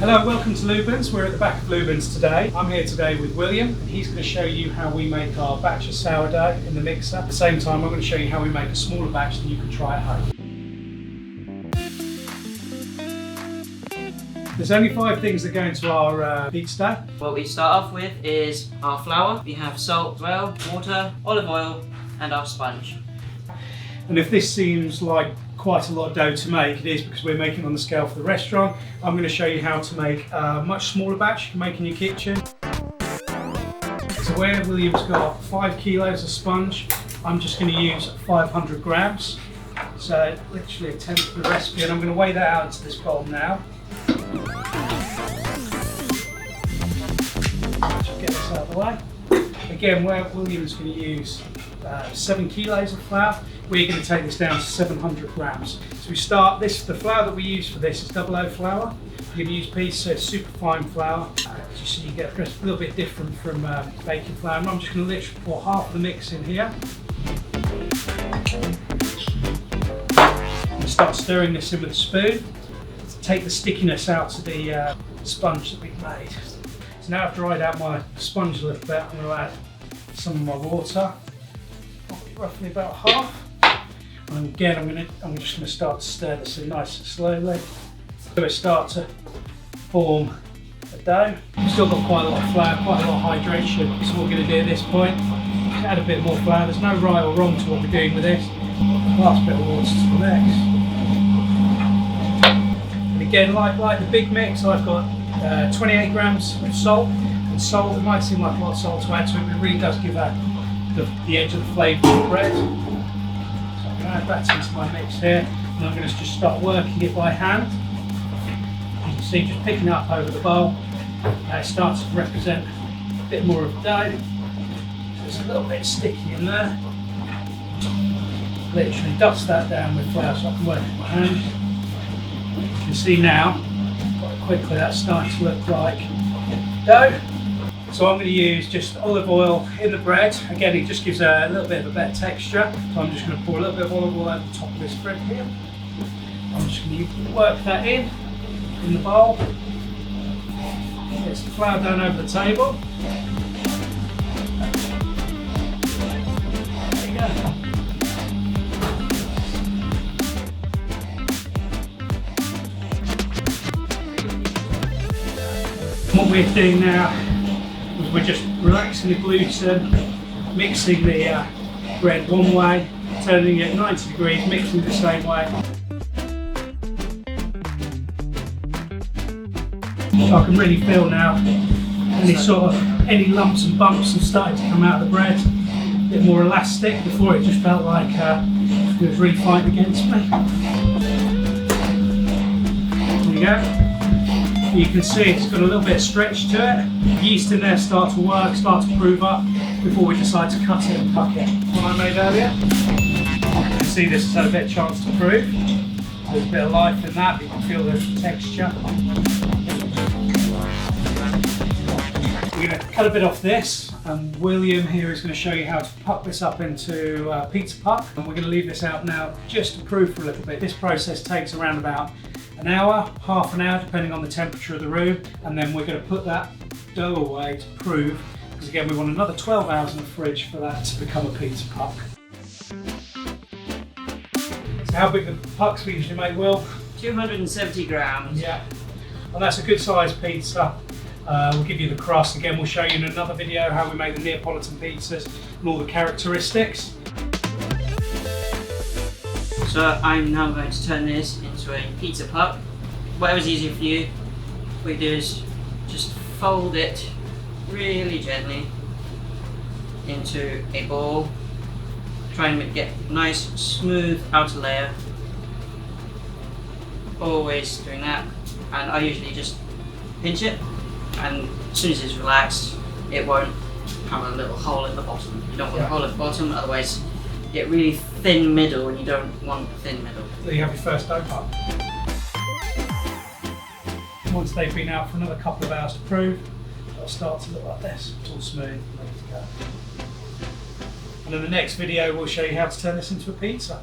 Hello, welcome to Luben's. We're at the back of Luben's today. I'm here today with William, and he's going to show you how we make our batch of sourdough in the mixer. At the same time, I'm going to show you how we make a smaller batch that you can try at home. There's only 5 things that go into our pizza dough. What we start off with is our flour. We have salt as well, water, olive oil, and our sponge. And if this seems like quite a lot of dough to make, it is because we're making on the scale for the restaurant. I'm going to show you how to make a much smaller batch you can make in your kitchen. So where William's got 5 kilos of sponge, I'm just going to use 500 grams. So literally a tenth of the recipe, and I'm going to weigh that out into this bowl now. Just get this out of the way. Again, where William's going to use 7 kilos of flour, we're going to take this down to 700 grams. So we start this, the flour that we use for this is BELOW flour. You're going to use pieces, so it's super fine flour. As you see, you get a little bit different from baking flour. And I'm just going to literally pour half of the mix in here. And start stirring this in with a spoon to take the stickiness out of the sponge that we've made. So now I've dried out my sponge a little bit, I'm going to add some of my water, roughly about half. And again, I'm just going to start to stir this in nice and slowly. So it start to form a dough. We've still got quite a lot of flour, quite a lot of hydration. So what we're going to do at this point, add a bit more flour. There's no right or wrong to what we're doing with this. Last bit of water to the next. And again, like the big mix, I've got 28 grams of salt. And salt, it might seem like a lot of salt to add to it, but it really does give the edge of the flavour of the bread. So I'm going to add that into my mix here, and I'm going to just start working it by hand. You can see, just picking it up over the bowl, it starts to represent a bit more of dough. So it's a little bit sticky in there. Literally dust that down with flour so I can work it with my hand. You can see now, quite quickly, that's starting to look like dough. So I'm going to use just olive oil in the bread. Again, it just gives a little bit of a better texture. So I'm just going to pour a little bit of olive oil over the top of this bread here. I'm just going to work that in the bowl. Get some flour down over the table. There you go. What we're doing now, we're just relaxing the gluten, mixing the bread one way, turning it 90 degrees, mixing it the same way. So I can really feel now any lumps and bumps are starting to come out of the bread. A bit more elastic. Before it just felt like it was really fighting against me. There you go. You can see it's got a little bit of stretch to it. The yeast in there start to work, start to prove up before we decide to cut it and tuck it. What I made earlier. You can see this has had a bit of chance to prove. There's a bit of life in that, you can feel the texture. We're going to cut a bit off this, and William here is going to show you how to puck this up into pizza puck. And we're going to leave this out now just to prove for a little bit. This process takes around about an hour, half an hour, depending on the temperature of the room, and then we're going to put that dough away to prove, because again we want another 12 hours in the fridge for that to become a pizza puck. So how big the pucks we usually make, Will? 270 grams. Yeah, well that's a good sized pizza. We'll give you the crust. Again, we'll show you in another video how we make the Neapolitan pizzas and all the characteristics. So I'm now going to turn this into a pizza puck. Whatever's easier for you, what we do is just fold it really gently into a ball. Try and get a nice smooth outer layer. Always doing that. And I usually just pinch it, and as soon as it's relaxed, it won't have a little hole at the bottom. You don't want a hole at the bottom, otherwise you get really thin middle, and you don't want a thin middle. There you have your first dough puck. Once they've been out for another couple of hours to prove, they'll start to look like this. It's all smooth, ready to go. And in the next video, we'll show you how to turn this into a pizza.